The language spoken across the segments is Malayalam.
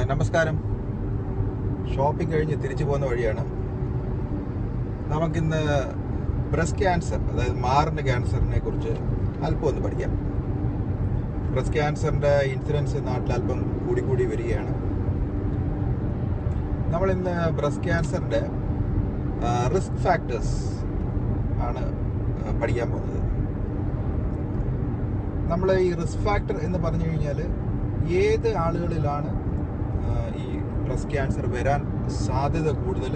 നമസ്കാരം. ഷോപ്പിംഗ് കഴിഞ്ഞ് തിരിച്ചു പോകുന്ന വഴിയാണ്. നമുക്കിന്ന് ബ്രസ്റ്റ് ക്യാൻസർ, അതായത് മാറിൻ്റെ ക്യാൻസറിനെ കുറിച്ച് അല്പം ഒന്ന് പഠിക്കാം. ബ്രസ്റ്റ് ക്യാൻസറിൻ്റെ ഇൻസിഡൻസ് നാട്ടിൽ അല്പം കൂടി വരികയാണ്. നമ്മളിന്ന് ബ്രസ്റ്റ് ക്യാൻസറിൻ്റെ റിസ്ക് ഫാക്ടേഴ്സ് ആണ് പഠിക്കാൻ പോകുന്നത്. നമ്മൾ ഈ റിസ്ക് ഫാക്ടർ എന്ന് പറഞ്ഞു കഴിഞ്ഞാൽ ഏത് ആളുകളിലാണ് ഈ ബ്രസ്റ്റ് ക്യാൻസർ വരാൻ സാധ്യത കൂടുതൽ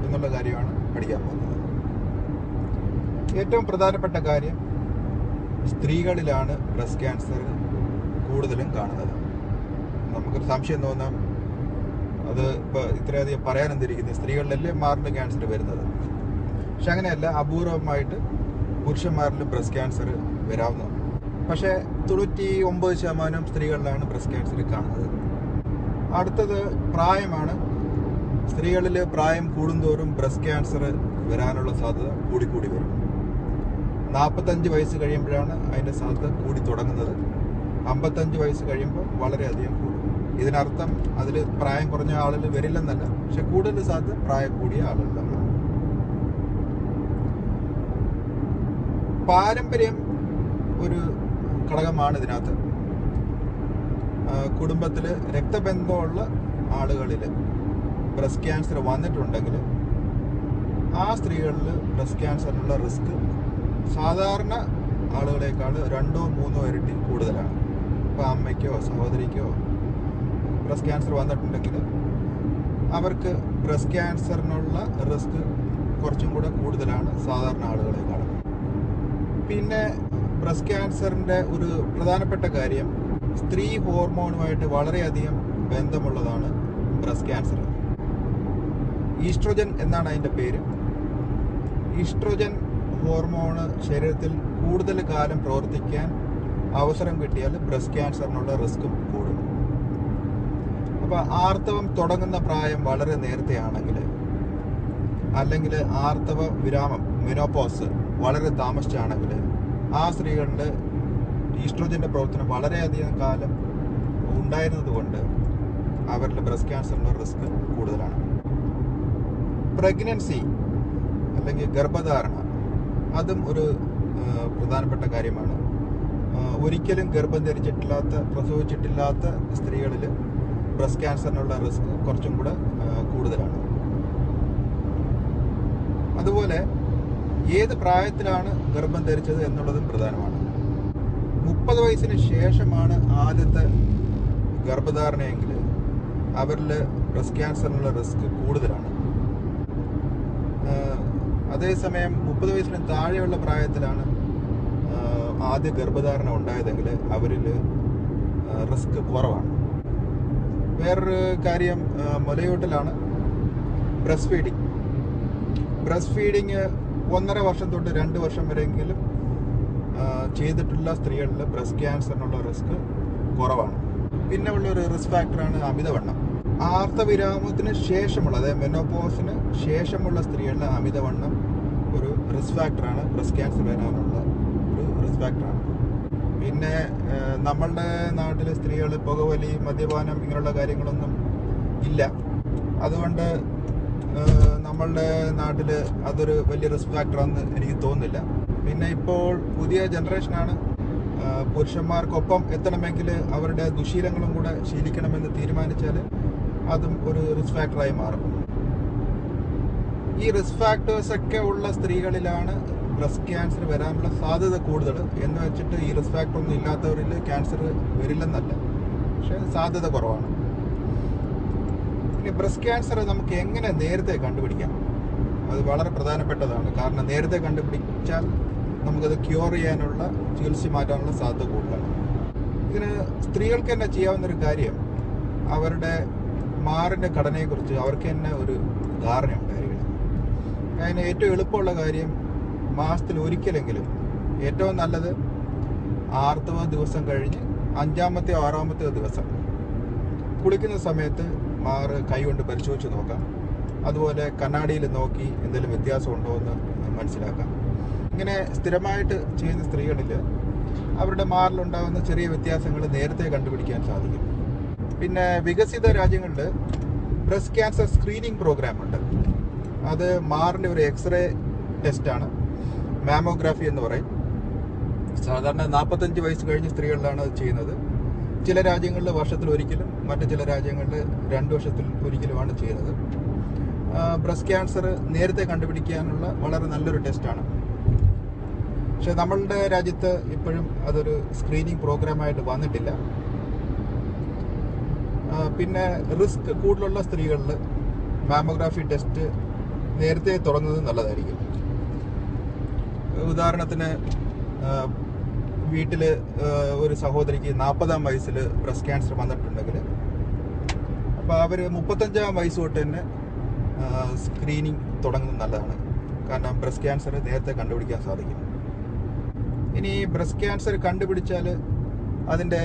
എന്നുള്ള കാര്യമാണ് പഠിക്കാൻ പോകുന്നത്. ഏറ്റവും പ്രധാനപ്പെട്ട കാര്യം, സ്ത്രീകളിലാണ് ബ്രസ്റ്റ് ക്യാൻസർ കൂടുതലും കാണുന്നത്. നമുക്കൊരു സംശയം തോന്നാം, അത് ഇപ്പോൾ ഇത്രയധികം പറയാൻ എന്തിരിക്കുന്നത്, സ്ത്രീകളിലല്ലേ മാറിൻ്റെ ക്യാൻസർ വരുന്നത്. പക്ഷെ അങ്ങനെയല്ല, അപൂർവമായിട്ട് പുരുഷന്മാരിലും ബ്രസ്റ്റ് ക്യാൻസർ വരാവുന്നതാണ്. പക്ഷേ 99% സ്ത്രീകളിലാണ് ബ്രസ്റ്റ് ക്യാൻസർ കാണുന്നത്. അടുത്തത് പ്രായമാണ്. സ്ത്രീകളിൽ പ്രായം കൂടുന്തോറും ബ്രസ്റ്റ് ക്യാൻസർ വരാനുള്ള സാധ്യത കൂടി വരും. 45 വയസ്സ് കഴിയുമ്പോഴാണ് അതിൻ്റെ സാധ്യത കൂടി തുടങ്ങുന്നത്. 55 വയസ്സ് കഴിയുമ്പോൾ വളരെയധികം കൂടും. ഇതിനർത്ഥം അതിൽ പ്രായം കുറഞ്ഞ ആളുകൾ വരില്ലെന്നല്ല, പക്ഷെ കൂടുതൽ സാധ്യത പ്രായം കൂടിയ ആളുകളാണ്. പാരമ്പര്യം ഒരു ഘടകമാണ് ഇതിനകത്ത്. കുടുംബത്തിൽ രക്തബന്ധമുള്ള ആളുകളിൽ ബ്രസ്റ്റ് ക്യാൻസർ വന്നിട്ടുണ്ടെങ്കിൽ ആ സ്ത്രീകളിൽ ബ്രസ്റ്റ് ക്യാൻസറിനുള്ള റിസ്ക് സാധാരണ ആളുകളെക്കാൾ 2-3 ഇരട്ടി കൂടുതലാണ്. ഇപ്പോൾ അമ്മയ്ക്കോ സഹോദരിക്കോ ബ്രസ്റ്റ് ക്യാൻസർ വന്നിട്ടുണ്ടെങ്കിൽ അവർക്ക് ബ്രസ്റ്റ് ക്യാൻസറിനുള്ള റിസ്ക് കുറച്ചും കൂടെ കൂടുതലാണ് സാധാരണ ആളുകളെക്കാൾ. പിന്നെ ബ്രസ്റ്റ് ക്യാൻസറിൻ്റെ ഒരു പ്രധാനപ്പെട്ട കാര്യം, സ്ത്രീ ഹോർമോണുമായിട്ട് വളരെയധികം ബന്ധമുള്ളതാണ് ബ്രസ്റ്റ് ക്യാൻസർ. ഈസ്ട്രോജൻ എന്നാണ് അതിൻ്റെ പേര്. ഈസ്ട്രോജൻ ഹോർമോണ് ശരീരത്തിൽ കൂടുതൽ കാലം പ്രവർത്തിക്കാൻ അവസരം കിട്ടിയാൽ ബ്രസ്റ്റ് ക്യാൻസറിനുള്ള റിസ്ക്കും കൂടും. അപ്പോൾ ആർത്തവം തുടങ്ങുന്ന പ്രായം വളരെ നേരത്തെ ആണെങ്കിൽ, അല്ലെങ്കിൽ ആർത്തവ വിരാമം മെനോപോസ് വളരെ താമസിച്ചാണെങ്കിൽ, ആ സ്ത്രീകളിൽ ഈസ്ട്രോജൻ്റെ പ്രവർത്തനം വളരെയധികം കാലം ഉണ്ടായിരുന്നത് കൊണ്ട് അവരിൽ ബ്രസ്റ്റ് ക്യാൻസറിൻ്റെ റിസ്ക് കൂടുതലാണ്. പ്രഗ്നൻസി അല്ലെങ്കിൽ ഗർഭധാരണ, അതും ഒരു പ്രധാനപ്പെട്ട കാര്യമാണ്. ഒരിക്കലും ഗർഭം ധരിച്ചിട്ടില്ലാത്ത, പ്രസവിച്ചിട്ടില്ലാത്ത സ്ത്രീകളിൽ ബ്രസ്റ്റ് ക്യാൻസറിനുള്ള റിസ്ക് കുറച്ചും കൂടെ കൂടുതലാണ്. അതുപോലെ ഏത് പ്രായത്തിലാണ് ഗർഭം ധരിച്ചത് എന്നുള്ളതും പ്രധാനമാണ്. 30 വയസ്സിന് ശേഷമാണ് ആദ്യത്തെ ഗർഭധാരണയെങ്കിൽ അവരിൽ ബ്രസ്റ്റ് ക്യാൻസറിനുള്ള റിസ്ക് കൂടുതലാണ്. അതേസമയം 30 വയസ്സിന് താഴെയുള്ള പ്രായത്തിലാണ് ആദ്യ ഗർഭധാരണ ഉണ്ടായതെങ്കിൽ അവരിൽ റിസ്ക് കുറവാണ്. വേറൊരു കാര്യം മുലയൂട്ടലാണ്. ബ്രസ്റ്റ് ഫീഡിങ് 1.5 വർഷം തൊട്ട് 2 വർഷം വരെയെങ്കിലും ചെയ്തിട്ടുള്ള സ്ത്രീകളിൽ ബ്രസ്റ്റ് ക്യാൻസറിനുള്ള റിസ്ക് കുറവാണ്. പിന്നെ ഉള്ളൊരു റിസ്ക് ഫാക്ടറാണ് അമിതവണ്ണം. ആർത്തവിരാമത്തിന് ശേഷമുള്ള, അതായത് മെനോപോസിന് ശേഷമുള്ള സ്ത്രീകളിലെ അമിതവണ്ണം ഒരു റിസ്ക് ഫാക്ടറാണ്, ബ്രസ്റ്റ് ക്യാൻസർ വരാനുള്ള ഒരു റിസ്ക് ഫാക്ടറാണ്. പിന്നെ നമ്മളുടെ നാട്ടിൽ സ്ത്രീകൾ പുകവലി, മദ്യപാനം ഇങ്ങനെയുള്ള കാര്യങ്ങളൊന്നും ഇല്ല. അതുകൊണ്ട് നമ്മളുടെ നാട്ടിൽ അതൊരു വലിയ റിസ്ക് ഫാക്ടറാണെന്ന് എനിക്ക് തോന്നുന്നില്ല. പിന്നെ ഇപ്പോൾ പുതിയ ജനറേഷനാണ്. പുരുഷന്മാർക്കൊപ്പം എത്തണമെങ്കിൽ അവരുടെ ദുശീലങ്ങളും കൂടെ ശീലിക്കണമെന്ന് തീരുമാനിച്ചാൽ അതും ഒരു റിസ്ക് ഫാക്ടറായി മാറും. ഈ റിസ്ക് ഫാക്ടേഴ്സൊക്കെ ഉള്ള സ്ത്രീകളിലാണ് ബ്രസ്റ്റ് ക്യാൻസർ വരാനുള്ള സാധ്യത കൂടുതൽ. എന്ന് വെച്ചിട്ട് ഈ റിസ്ക് ഫാക്ടർ ഒന്നും ഇല്ലാത്തവരിൽ ക്യാൻസർ വരില്ലെന്നല്ല, പക്ഷെ സാധ്യത കുറവാണ്. ഇനി ബ്രസ്റ്റ് ക്യാൻസർ നമുക്ക് എങ്ങനെ നേരത്തെ കണ്ടുപിടിക്കാം? അത് വളരെ പ്രധാനപ്പെട്ടതാണ്. കാരണം നേരത്തെ കണ്ടുപിടിച്ചാൽ നമുക്കത് ക്യൂർ ചെയ്യാനുള്ള, ചികിത്സ മാറ്റാനുള്ള സാധ്യത കൂടുതലാണ്. ഇതിന് സ്ത്രീകൾക്ക് തന്നെ ചെയ്യാവുന്നൊരു കാര്യം, അവരുടെ മാറിൻ്റെ ഘടനയെക്കുറിച്ച് അവർക്ക് തന്നെ ഒരു ധാരണ ഉണ്ടായിരിക്കണം. അതിന് ഏറ്റവും എളുപ്പമുള്ള കാര്യം, മാസത്തിൽ ഒരിക്കലെങ്കിലും, ഏറ്റവും നല്ലത് ആർത്തവ ദിവസം കഴിഞ്ഞ് 5-ാമത്തെയോ 6-ാമത്തെയോ ദിവസം കുളിക്കുന്ന സമയത്ത് മാറ് കൈകൊണ്ട് പരിശോധിച്ച് നോക്കാം. അതുപോലെ കണ്ണാടിയിൽ നോക്കി എന്തെങ്കിലും വ്യത്യാസമുണ്ടോ എന്ന് മനസ്സിലാക്കാം. ഇങ്ങനെ സ്ഥിരമായിട്ട് ചെയ്യുന്ന സ്ത്രീകളിൽ അവരുടെ മാറിലുണ്ടാകുന്ന ചെറിയ വ്യത്യാസങ്ങൾ നേരത്തെ കണ്ടുപിടിക്കാൻ സാധിക്കും. പിന്നെ വികസിത രാജ്യങ്ങളിൽ ബ്രസ്റ്റ് ക്യാൻസർ സ്ക്രീനിങ് പ്രോഗ്രാം ഉണ്ട്. അത് മാറിൻ്റെ ഒരു എക്സ്റേ ടെസ്റ്റാണ്, മാമോഗ്രാഫി എന്ന് പറയും. സാധാരണ 45 വയസ്സ് കഴിഞ്ഞ സ്ത്രീകളിലാണ് അത് ചെയ്യുന്നത്. ചില രാജ്യങ്ങളിൽ വർഷത്തിൽ ഒരിക്കലും, മറ്റു ചില രാജ്യങ്ങളിൽ 2 വർഷത്തിൽ ഒരിക്കലുമാണ് ചെയ്യുന്നത്. ബ്രസ്റ്റ് ക്യാൻസർ നേരത്തെ കണ്ടുപിടിക്കാനുള്ള വളരെ നല്ലൊരു ടെസ്റ്റാണ്. പക്ഷെ നമ്മളുടെ രാജ്യത്ത് ഇപ്പോഴും അതൊരു സ്ക്രീനിങ് പ്രോഗ്രാമായിട്ട് വന്നിട്ടില്ല. പിന്നെ റിസ്ക് കൂടുതലുള്ള സ്ത്രീകളിൽ മാമോഗ്രാഫി ടെസ്റ്റ് നേരത്തെ തുടങ്ങുന്നത് നല്ലതായിരിക്കും. ഉദാഹരണത്തിന് വീട്ടിൽ ഒരു സഹോദരിക്ക് 40-ാം വയസ്സിൽ ബ്രസ്റ്റ് ക്യാൻസർ വന്നിട്ടുണ്ടെങ്കിൽ അപ്പോൾ അവർ 35-ാം വയസ്സ് തൊട്ട് തന്നെ സ്ക്രീനിങ് തുടങ്ങുന്നത് നല്ലതാണ്. കാരണം ബ്രസ്റ്റ് ക്യാൻസർ നേരത്തെ കണ്ടുപിടിക്കാൻ സാധിക്കും. ഇനി ബ്രസ്റ്റ് ക്യാൻസർ കണ്ടുപിടിച്ചാൽ അതിൻ്റെ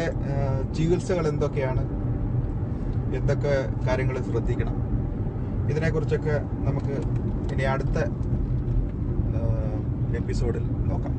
ചികിത്സകൾ എന്തൊക്കെയാണ്, എന്തൊക്കെ കാര്യങ്ങൾ ശ്രദ്ധിക്കണം, ഇതിനെക്കുറിച്ചൊക്കെ നമുക്ക് ഇനി അടുത്ത എപ്പിസോഡിൽ നോക്കാം.